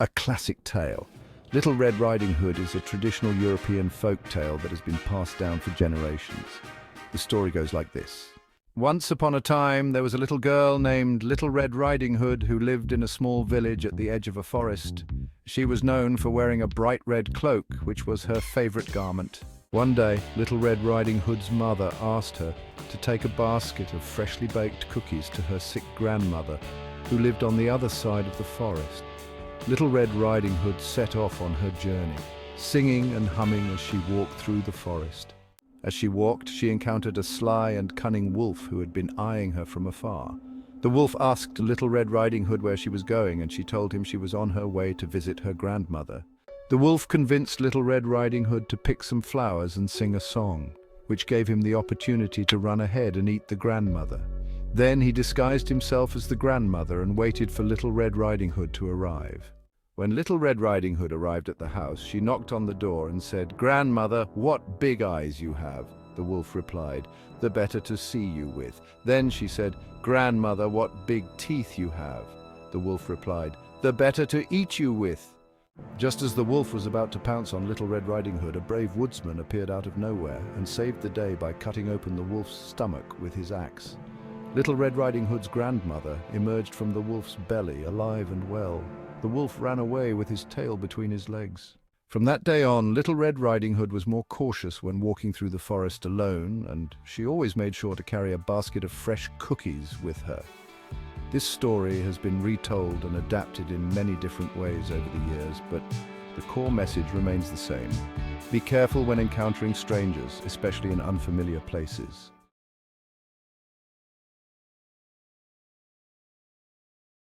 A classic tale. Little Red Riding Hood is a traditional European folk tale that has been passed down for generations. The story goes like this. Once upon a time, there was a little girl named Little Red Riding Hood who lived in a small village at the edge of a forest. She was known for wearing a bright red cloak, which was her favorite garment. One day, Little Red Riding Hood's mother asked her to take a basket of freshly baked cookies to her sick grandmother, who lived on the other side of the forest. Little Red Riding Hood set off on her journey, singing and humming as she walked through the forest. As she walked, she encountered a sly and cunning wolf who had been eyeing her from afar. The wolf asked Little Red Riding Hood where she was going, and she told him she was on her way to visit her grandmother. The wolf convinced Little Red Riding Hood to pick some flowers and sing a song, which gave him the opportunity to run ahead and eat the grandmother. Then he disguised himself as the grandmother and waited for Little Red Riding Hood to arrive. When Little Red Riding Hood arrived at the house, she knocked on the door and said, "Grandmother, what big eyes you have." The wolf replied, "The better to see you with." Then she said, "Grandmother, what big teeth you have." The wolf replied, "The better to eat you with." Just as the wolf was about to pounce on Little Red Riding Hood, a brave woodsman appeared out of nowhere and saved the day by cutting open the wolf's stomach with his axe. Little Red Riding Hood's grandmother emerged from the wolf's belly, alive and well. The wolf ran away with his tail between his legs. From that day on, Little Red Riding Hood was more cautious when walking through the forest alone, and she always made sure to carry a basket of fresh cookies with her. This story has been retold and adapted in many different ways over the years, but the core message remains the same. Be careful when encountering strangers, especially in unfamiliar places.